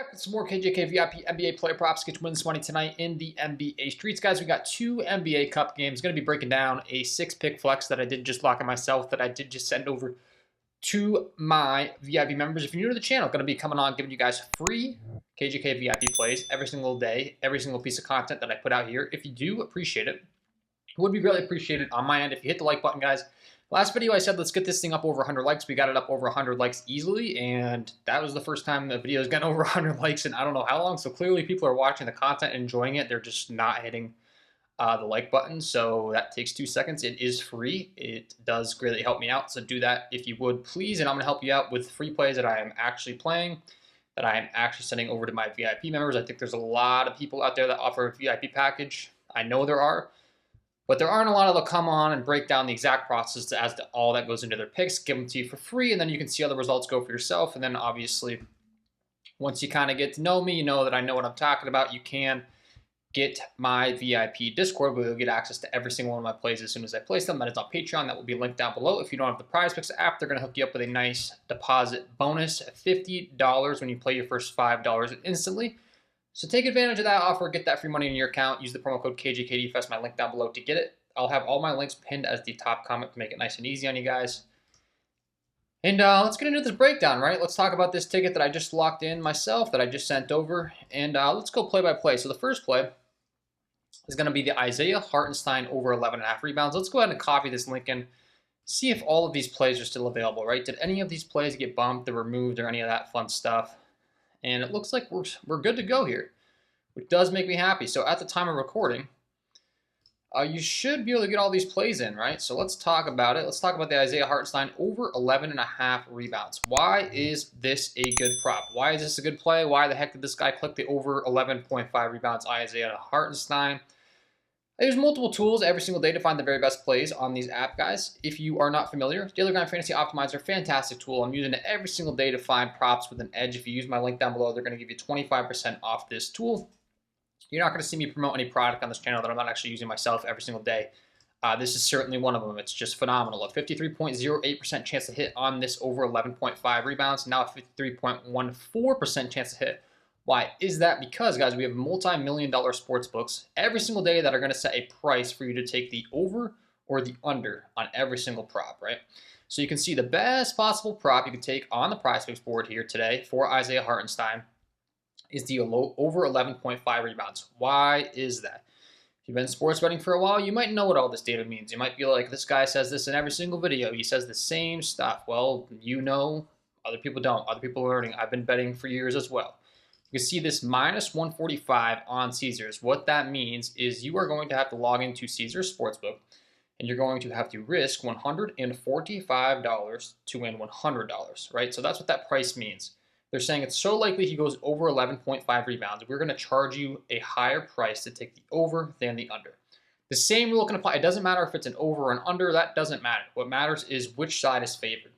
Back with some more KJK VIP NBA player props. Get you win some money tonight in the NBA streets, guys. We got two NBA Cup games. Going to be breaking down a 6-pick flex that I did just lock in myself, that I did just send over to my VIP members. If you're new to the channel, going to be coming on giving you guys free KJK VIP plays every single day, every single piece of content that I put out here. If you do appreciate it, it would be really appreciated on my end if you hit the like button, guys. Last video I said let's get this thing up over 100 likes. We got it up over 100 likes easily, and that was the first time the video's gotten over 100 likes in I don't know how long. So clearly people are watching the content and enjoying it. They're just not hitting the like button. So that takes 2 seconds. It is free. It does greatly help me out. So do that if you would, please. And I'm going to help you out with free plays that I am actually playing, that I am actually sending over to my VIP members. I think there's a lot of people out there that offer a VIP package. I know there are. But there aren't a lot of them come on and break down the exact process as to all that goes into their picks, give them to you for free, and then you can see how the results go for yourself. And then obviously, once you kind of get to know me, you know that I know what I'm talking about. You can get my VIP Discord where you'll get access to every single one of my plays as soon as I place them. That is on Patreon. That will be linked down below. If you don't have the Prizepicks app, they're going to hook you up with a nice deposit bonus of $50 when you play your first $5 instantly. So take advantage of that offer, get that free money in your account, use the promo code KJKDFest, my link down below to get it. I'll have all my links pinned as the top comment to make it nice and easy on you guys. And let's get into this breakdown, right? Let's talk about this ticket that I just locked in myself, that I just sent over, and let's go play by play. So the first play is going to be the Isaiah Hartenstein over 11.5 rebounds. Let's go ahead and copy this link and see if all of these plays are still available, right? Did any of these plays get bumped or removed or any of that fun stuff? And it looks like we're good to go here, which does make me happy. So at the time of recording, you should be able to get all these plays in, right? So let's talk about it. Let's talk about the Isaiah Hartenstein over 11.5 rebounds. Why is this a good prop? Why is this a good play? Why the heck did this guy click the over 11.5 rebounds Isaiah Hartenstein? I use multiple tools every single day to find the very best plays on these app, guys. If you are not familiar, Daily Grind Fantasy Optimizer, fantastic tool. I'm using it every single day to find props with an edge. If you use my link down below, they're going to give you 25% off this tool. You're not going to see me promote any product on this channel that I'm not actually using myself every single day. This is certainly one of them. It's just phenomenal. A 53.08% chance to hit on this over 11.5 rebounds. Now a 53.14% chance to hit. Why is that? Because, guys, we have multi-million-dollar sports books every single day that are going to set a price for you to take the over or the under on every single prop, right? So you can see the best possible prop you can take on the Prizepicks board here today for Isaiah Hartenstein is the over 11.5 rebounds. Why is that? If you've been sports betting for a while, you might know what all this data means. You might be like, this guy says this in every single video. He says the same stuff. Well, you know, other people don't. Other people are learning. I've been betting for years as well. You can see this minus 145 on Caesars. What that means is you are going to have to log into Caesars Sportsbook, and you're going to have to risk $145 to win $100, right? So that's what that price means. They're saying it's so likely he goes over 11.5 rebounds. We're going to charge you a higher price to take the over than the under. The same rule can apply. It doesn't matter if it's an over or an under. That doesn't matter. What matters is which side is favored.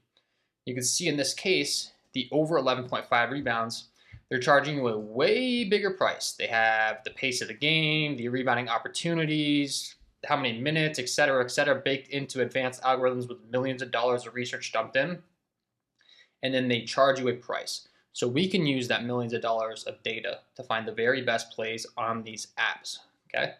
You can see in this case, the over 11.5 rebounds, they're charging you a way bigger price. They have the pace of the game, the rebounding opportunities, how many minutes, et cetera, baked into advanced algorithms with millions of dollars of research dumped in. And then they charge you a price. So we can use that millions of dollars of data to find the very best plays on these apps, okay?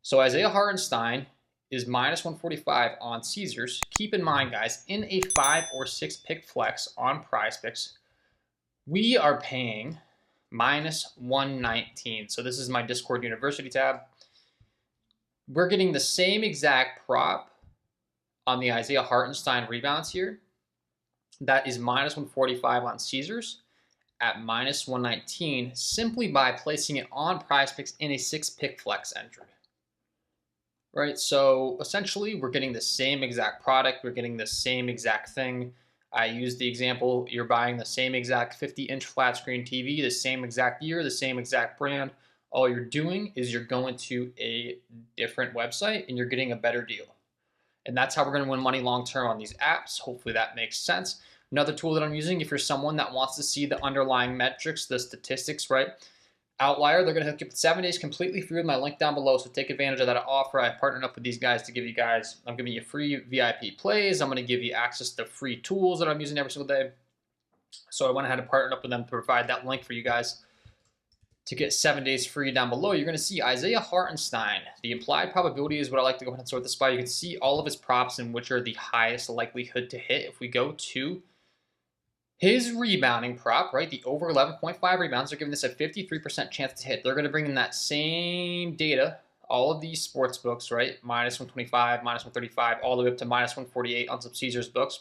So Isaiah Hartenstein is minus 145 on Caesars. Keep in mind, guys, in a 5 or 6 pick flex on Prizepicks, we are paying minus 119. So this is my Discord University tab. We're getting the same exact prop on the Isaiah Hartenstein rebounds here. That is minus 145 on Caesars at minus 119 simply by placing it on Prizepicks in a 6 pick flex entry. Right, so essentially we're getting the same exact product. We're getting the same exact thing. I used the example, you're buying the same exact 50-inch flat screen TV, the same exact year, the same exact brand. All you're doing is you're going to a different website and you're getting a better deal. And that's how we're going to win money long-term on these apps. Hopefully that makes sense. Another tool that I'm using, if you're someone that wants to see the underlying metrics, the statistics, right? Outlier, they're going to hook you up with 7 days completely free with my link down below. So take advantage of that offer. I've partnered up with these guys to give you guys, I'm giving you free VIP plays. I'm going to give you access to free tools that I'm using every single day. So I went ahead and partnered up with them to provide that link for you guys to get 7 days free. Down below, you're going to see Isaiah Hartenstein. The implied probability is what I like to go ahead and sort this by. You can see all of his props and which are the highest likelihood to hit. If we go to his rebounding prop, right, the over 11.5 rebounds, they're giving this a 53% chance to hit. They're going to bring in that same data, all of these sports books, right, minus 125, minus 135, all the way up to minus 148 on some Caesars books,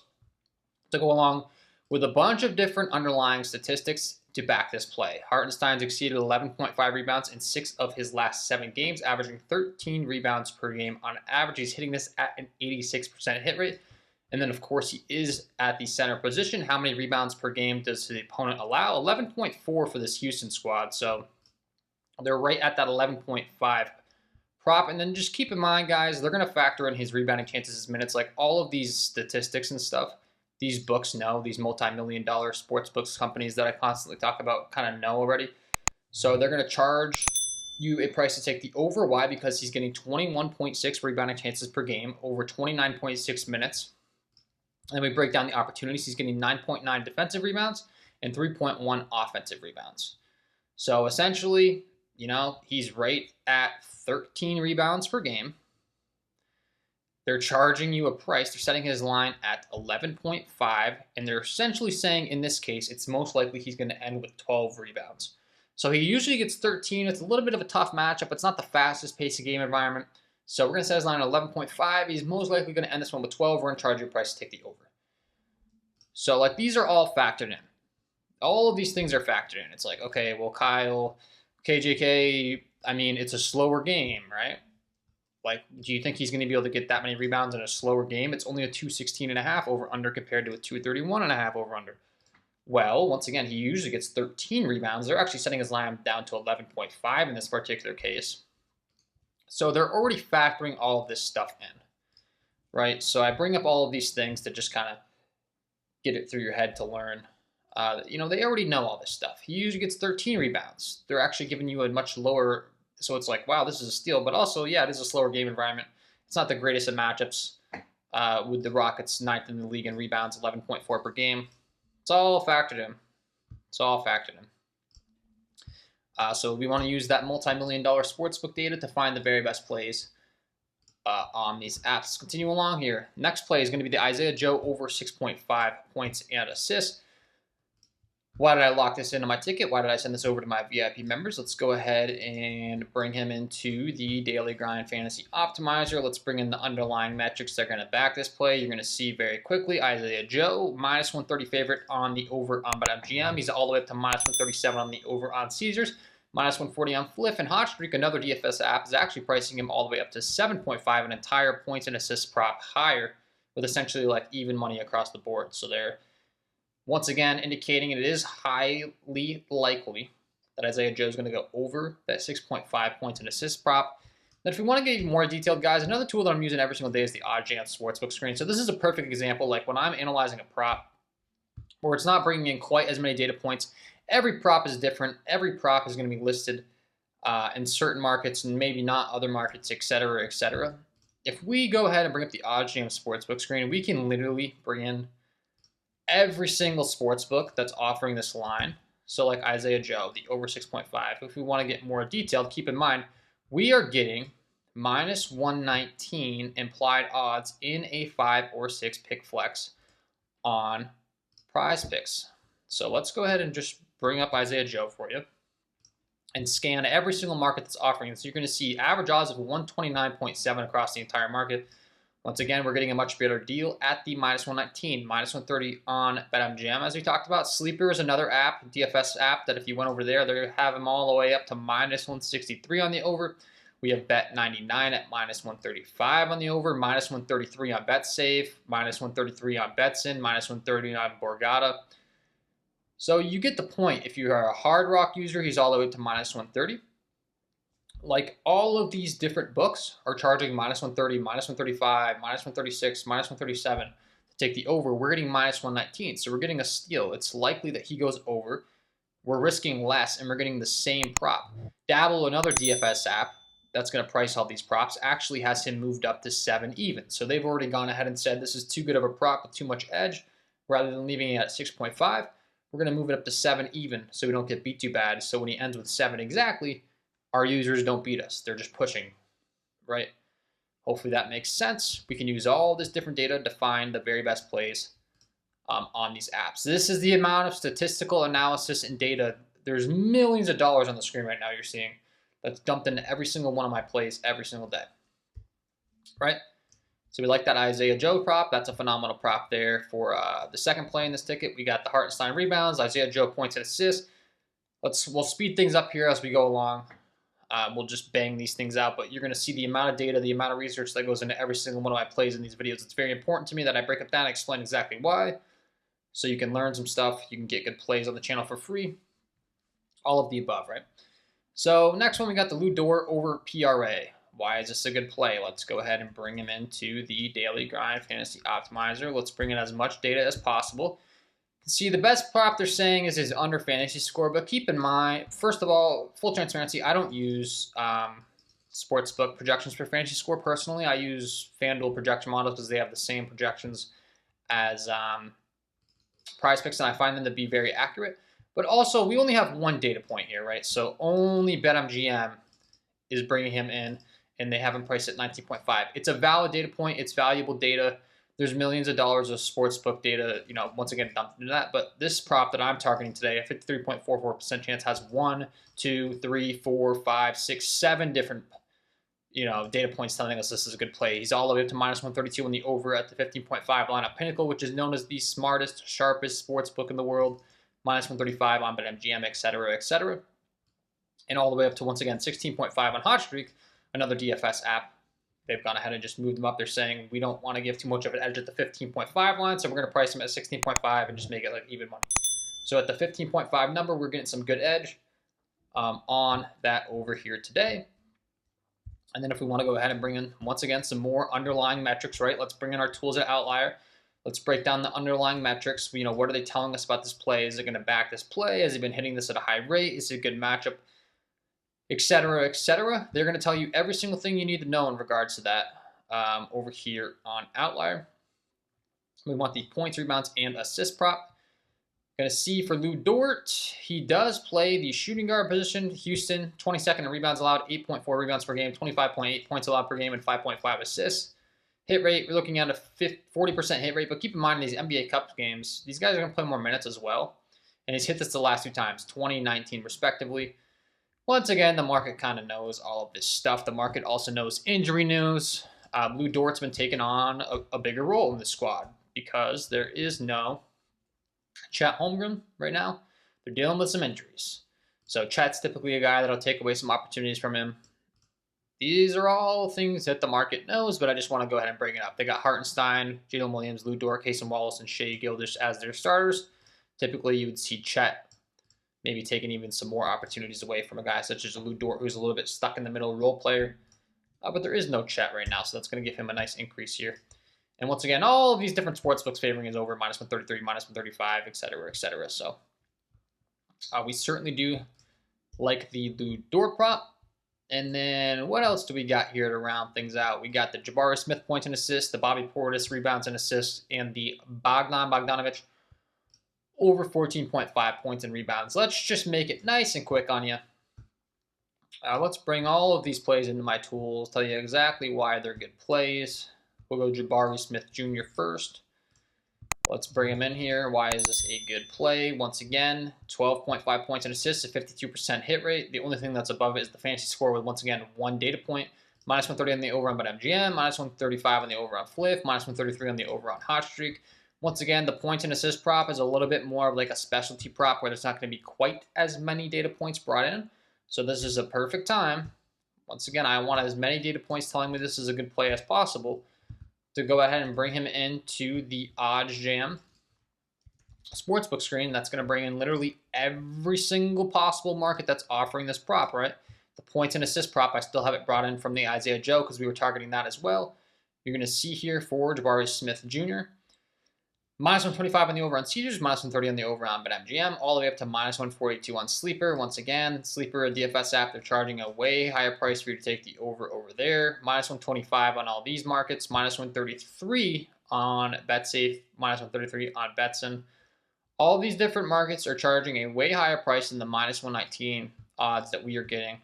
to go along with a bunch of different underlying statistics to back this play. Hartenstein's exceeded 11.5 rebounds in 6 of his last 7 games, averaging 13 rebounds per game on average. He's hitting this at an 86% hit rate. And then, of course, he is at the center position. How many rebounds per game does the opponent allow? 11.4 for this Houston squad. So they're right at that 11.5 prop. And then just keep in mind, guys, they're going to factor in his rebounding chances, his minutes, like all of these statistics and stuff. These books know, these multi-million-dollar sports books companies that I constantly talk about kind of know already. So they're going to charge you a price to take the over. Why? Because he's getting 21.6 rebounding chances per game over 29.6 minutes. And we break down the opportunities. He's getting 9.9 defensive rebounds and 3.1 offensive rebounds. So essentially, you know, he's right at 13 rebounds per game. They're charging you a price. They're setting his line at 11.5, and they're essentially saying in this case, it's most likely he's going to end with 12 rebounds. So he usually gets 13. It's a little bit of a tough matchup. It's not the fastest pace of game environment. So we're going to set his line at 11.5. He's most likely going to end this one with 12. We're going to charge you a price to take the over. So like these are all factored in. All of these things are factored in. It's like, okay, well, Kyle, KJK, I mean, it's a slower game, right? Like, do you think he's going to be able to get that many rebounds in a slower game? It's only a 216.5 over under compared to a 231.5 over under. Well, once again, he usually gets 13 rebounds. They're actually setting his line down to 11.5 in this particular case. So they're already factoring all of this stuff in, right? So I bring up all of these things to just kind of get it through your head to learn. You know, they already know all this stuff. He usually gets 13 rebounds. They're actually giving you a much lower. So it's like, wow, this is a steal. But also, yeah, it is a slower game environment. It's not the greatest of matchups with the Rockets 9th in the league in rebounds, 11.4 per game. It's all factored in. It's all factored in. So we want to use that multi-million-dollar sportsbook data to find the very best plays on these apps. Let's continue along here. Next play is going to be the Isaiah Joe over 6.5 points and assists. Why did I lock this into my ticket? Why did I send this over to my VIP members? Let's go ahead and bring him into the Daily Grind Fantasy Optimizer. Let's bring in the underlying metrics that are going to back this play. You're going to see very quickly Isaiah Joe, minus 130 favorite on the over on BetMGM. He's all the way up to minus 137 on the over on Caesars, minus 140 on Fliff. And Hot Streak, another DFS app, is actually pricing him all the way up to 7.5, an entire points and assists prop higher, with essentially like even money across the board. So they're once again indicating it is highly likely that Isaiah Joe is going to go over that 6.5 points and assist prop. Then if we want to get even more detailed, guys, another tool that I'm using every single day is the OddsJam Sportsbook screen. So this is a perfect example, like when I'm analyzing a prop where it's not bringing in quite as many data points. Every prop is different. Every prop is going to be listed in certain markets and maybe not other markets, et cetera, et cetera. If we go ahead and bring up the OddsJam Sportsbook screen, we can literally bring in every single sports book that's offering this line. So like Isaiah Joe, the over 6.5. If we want to get more detailed, keep in mind, we are getting minus 119 implied odds in a 5 or 6 pick flex on Prizepicks. So let's go ahead and just bring up Isaiah Joe for you and scan every single market that's offering it. So you're going to see average odds of 129.7 across the entire market. Once again, we're getting a much better deal at the minus 119, minus 130 on BetMGM, as we talked about. Sleeper is another app, DFS app, that if you went over there, they have them all the way up to minus 163 on the over. We have Bet99 at minus 135 on the over, minus 133 on BetSafe, minus 133 on Betson, minus 130 on Borgata. So you get the point. If you are a Hard Rock user, he's all the way to minus 130. Like all of these different books are charging minus 130, minus 135, minus 136, minus 137 to take the over. We're getting minus 119, so we're getting a steal. It's likely that he goes over. We're risking less, and we're getting the same prop. Dabble, another DFS app that's going to price all these props, actually has him moved up to 7 even. So they've already gone ahead and said this is too good of a prop with too much edge, rather than leaving it at 6.5. we're going to move it up to 7 even so we don't get beat too bad. So when he ends with 7 exactly, our users don't beat us. They're just pushing, right? Hopefully that makes sense. We can use all this different data to find the very best plays on these apps. This is the amount of statistical analysis and data. There's millions of dollars on the screen right now you're seeing that's dumped into every single one of my plays every single day, right? So we like that Isaiah Joe prop. That's a phenomenal prop there for the second play in this ticket. We got the Hartenstein rebounds, Isaiah Joe points and assists. We'll speed things up here as we go along. We'll just bang these things out, but you're going to see the amount of data, the amount of research that goes into every single one of my plays in these videos. It's very important to me that I break it down and explain exactly why, so you can learn some stuff. You can get good plays on the channel for free. All of the above, right? So next one, we got the Lou Dort over PRA. Why is this a good play? Let's go ahead and bring him into the Daily Grind Fantasy Optimizer. Let's bring in as much data as possible. See, the best prop they're saying is his under fantasy score, but keep in mind, first of all, full transparency, I don't use sportsbook projections for fantasy score personally. I use FanDuel projection models because they have the same projections as Prizepicks, and I find them to be very accurate. But also, we only have one data point here, right? So only BetMGM is bringing him in, and they have him priced at 19.5. It's a valid data point. It's valuable data. There's millions of dollars of sportsbook data, once again, dumped into that. But this prop that I'm targeting today, a 53.44% chance, has 1, 2, 3, 4, 5, 6, 7 different, data points telling us this is a good play. He's all the way up to -132 on the over at the 15.5 line at Pinnacle, which is known as the smartest, sharpest sportsbook in the world. -135 on BetMGM, et cetera, et cetera. And all the way up to, once again, 16.5 on Hot Streak, another DFS app. They've gone ahead and just moved them up. They're saying we don't want to give too much of an edge at the 15.5 line, so we're going to price them at 16.5 and just make it like even money. So at the 15.5 number, we're getting some good edge on that over here today. And then if we want to go ahead and bring in, once again, some more underlying metrics, right? Let's bring in our tools at Outlier. Let's break down the underlying metrics. What are they telling us about this play? Is it going to back this play? Has he been hitting this at a high rate? Is it a good matchup? Etc., etc. They're going to tell you every single thing you need to know in regards to that over here on Outlier. We want the points, rebounds, and assist prop. Going to see for Lou Dort, he does play the shooting guard position. Houston, 22nd in rebounds allowed, 8.4 rebounds per game, 25.8 points allowed per game, and 5.5 assists. Hit rate, we're looking at a 40% hit rate, but keep in mind in these NBA Cup games, these guys are going to play more minutes as well. And he's hit this the last 2 times, 2019 respectively. Once again, the market kind of knows all of this stuff. The market also knows injury news. Lou Dort's been taking on a bigger role in the squad because there is no Chet Holmgren right now. They're dealing with some injuries. So Chet's typically a guy that'll take away some opportunities from him. These are all things that the market knows, but I just want to go ahead and bring it up. They got Hartenstein, Jalen Williams, Lou Dort, Cason Wallace, and Shea Gilgeous as their starters. Typically, you would see Chet maybe taking even some more opportunities away from a guy such as Lou Dort, who's a little bit stuck in the middle role player. But there is no Chet right now, so that's going to give him a nice increase here. And once again, all of these different sportsbooks favoring is over, -133, -135, et cetera, et cetera. So we certainly do like the Lou Dort prop. And then what else do we got here to round things out? We got the Jabari Smith points and assists, the Bobby Portis rebounds and assists, and the Bogdan Bogdanovic over 14.5 points and rebounds. Let's just make it nice and quick on you. Let's bring all of these plays into my tools, tell you exactly why they're good plays. We'll go Jabari Smith Jr. first. Let's bring him in here. Why is this a good play? Once again, 12.5 points and assists, a 52% hit rate. The only thing that's above it is the fantasy score with, once again, one data point. -130 on the over on BetMGM, -135 on the over on Fliff, -133 on the over on Hot Streak. Once again, the points and assist prop is a little bit more of like a specialty prop where there's not going to be quite as many data points brought in. So this is a perfect time. Once again, I want as many data points telling me this is a good play as possible to go ahead and bring him into the OddsJam sportsbook screen. That's going to bring in literally every single possible market that's offering this prop, right? The points and assist prop, I still have it brought in from the Isaiah Joe because we were targeting that as well. You're going to see here for Jabari Smith Jr., -125 on the over on Caesars, -130 on the over on BetMGM, all the way up to -142 on Sleeper. Once again, Sleeper, a DFS app, they're charging a way higher price for you to take the over there. -125 on all these markets, -133 on BetSafe, -133 on Betson. All these different markets are charging a way higher price than the minus 119 odds that we are getting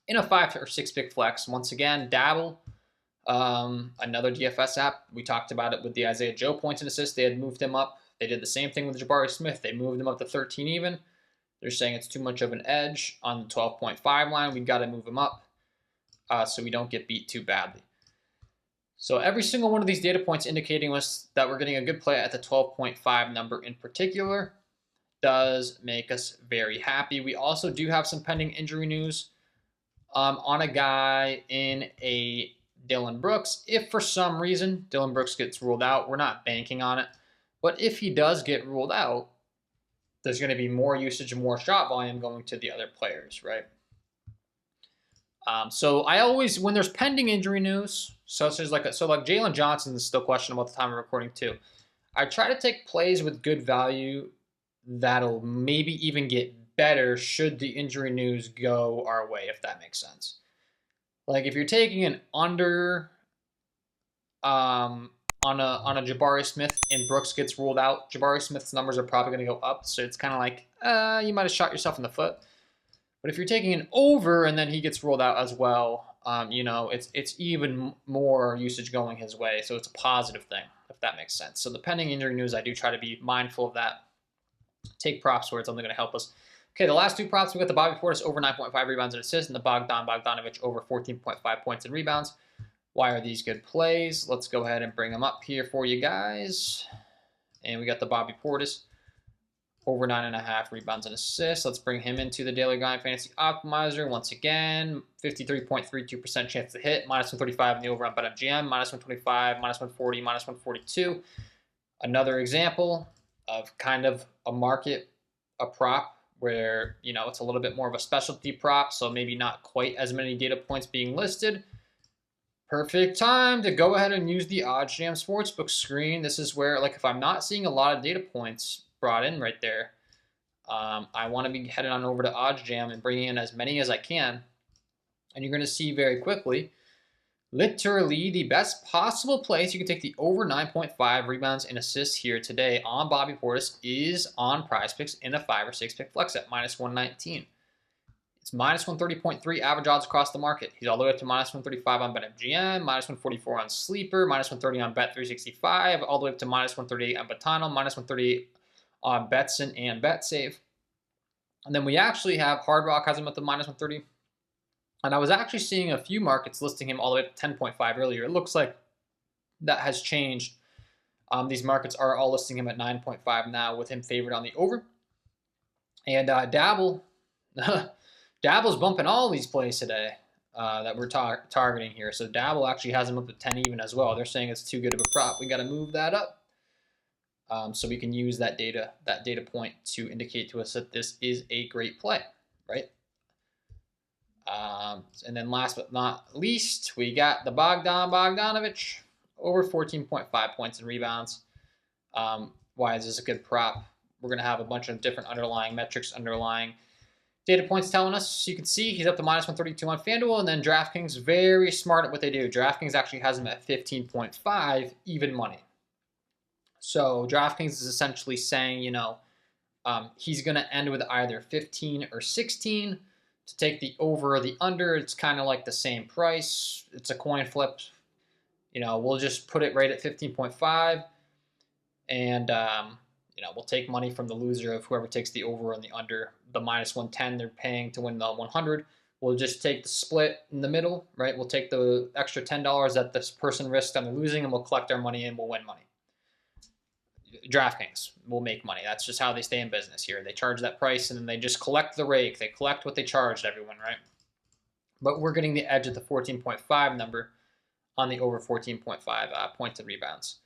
in a 5 or 6 pick flex. Once again, Dabble, another DFS app. We talked about it with the Isaiah Joe points and assists. They had moved him up. They did the same thing with Jabari Smith. They moved him up to 13 even. They're saying it's too much of an edge on the 12.5 line. We've got to move him up so we don't get beat too badly. So every single one of these data points indicating us that we're getting a good play at the 12.5 number in particular does make us very happy. We also do have some pending injury news on a guy in a Dylan Brooks. If for some reason Dylan Brooks gets ruled out, we're not banking on it. But if he does get ruled out, there's going to be more usage and more shot volume going to the other players, right? So I always, when there's pending injury news, such as like Jalen Johnson is still questionable at the time of recording too. I try to take plays with good value that'll maybe even get better should the injury news go our way, if that makes sense. Like if you're taking an under on a Jabari Smith and Brooks gets ruled out, Jabari Smith's numbers are probably going to go up. So it's kind of like you might have shot yourself in the foot. But if you're taking an over and then he gets ruled out as well, it's even more usage going his way. So it's a positive thing, if that makes sense. So the pending injury news, I do try to be mindful of that. Take props where it's only going to help us. Okay, the last two props, we got the Bobby Portis over 9.5 rebounds and assists, and the Bogdanovich over 14.5 points and rebounds. Why are these good plays? Let's go ahead and bring them up here for you guys. And we got the Bobby Portis over 9.5 rebounds and assists. Let's bring him into the Daily Grind Fantasy Optimizer. Once again, 53.32% chance to hit, minus 135 in the over on BetMGM, minus 125, minus 140, minus 142. Another example of kind of a market, a prop where, it's a little bit more of a specialty prop, so maybe not quite as many data points being listed. Perfect time to go ahead and use the OddsJam Sportsbook screen. This is where, like, if I'm not seeing a lot of data points brought in right there, I want to be heading on over to OddsJam and bringing in as many as I can. And you're going to see very quickly, literally the best possible place you can take the over 9.5 rebounds and assists here today on Bobby Portis is on Prizepicks in a 5 or 6 pick flex at minus 119. It's minus 130.3 average odds across the market. He's all the way up to minus 135 on BetMGM, minus 144 on Sleeper, minus 130 on Bet365, all the way up to minus 138 on Betano, minus 138 on Betson and BetSave. And then we actually have Hard Rock has him at the minus 130. And I was actually seeing a few markets listing him all the way up to 10.5 earlier. It looks like that has changed. These markets are all listing him at 9.5 now, with him favored on the over. And Dabble, Dabble's bumping all these plays today that we're targeting here. So Dabble actually has him up to 10 even as well. They're saying it's too good of a prop. We got to move that up so we can use that data point to indicate to us that this is a great play, right? And then last but not least, we got the Bogdanovich over 14.5 points and rebounds. Why is this a good prop? We're going to have a bunch of different underlying metrics, underlying data points telling us. You can see he's up to minus 132 on FanDuel, and then DraftKings, very smart at what they do. DraftKings actually has him at 15.5 even money. So DraftKings is essentially saying, he's going to end with either 15 or 16. To take the over or the under, it's kind of like the same price. It's a coin flip. We'll just put it right at 15.5, and we'll take money from the loser of whoever takes the over and the under. The minus 110 they're paying to win the 100. We'll just take the split in the middle, right? We'll take the extra $10 that this person risked on the losing, and we'll collect our money and we'll win money. DraftKings will make money. That's just how they stay in business here. They charge that price, and then they just collect the rake. They collect what they charged everyone, right? But we're getting the edge at the 14.5 number on the over 14.5 points and rebounds.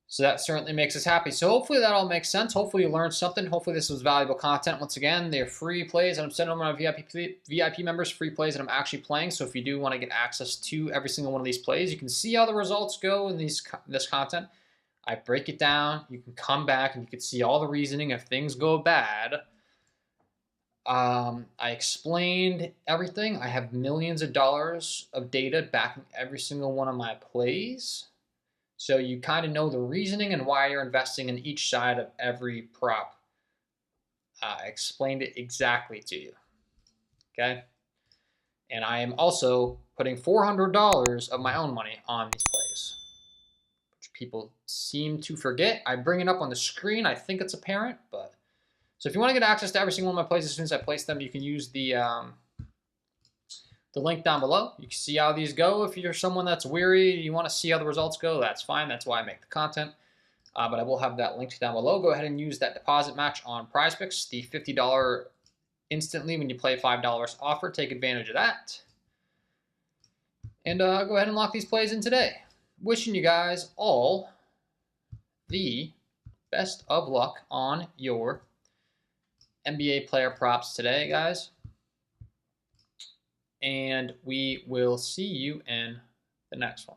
So that certainly makes us happy. So hopefully that all makes sense. Hopefully you learned something. Hopefully this was valuable content. Once again, they're free plays, and I'm sending them to my VIP members, free plays that I'm actually playing. So if you do want to get access to every single one of these plays, you can see how the results go in this content. I break it down. You can come back and you can see all the reasoning if things go bad. I explained everything. I have millions of dollars of data backing every single one of my plays. So you kind of know the reasoning and why you're investing in each side of every prop. I explained it exactly to you. Okay. And I am also putting $400 of my own money on these plays, which people seem to forget. I bring it up on the screen. I think it's apparent, but so if you want to get access to every single one of my plays as soon as I place them, you can use the link down below. You can see how these go. If you're someone that's weary, you want to see how the results go, that's fine. That's why I make the content. But I will have that linked down below. Go ahead and use that deposit match on Prizepicks, the $50 instantly when you play $5 offer. Take advantage of that. And go ahead and lock these plays in today. Wishing you guys all the best of luck on your NBA player props today, guys. And we will see you in the next one.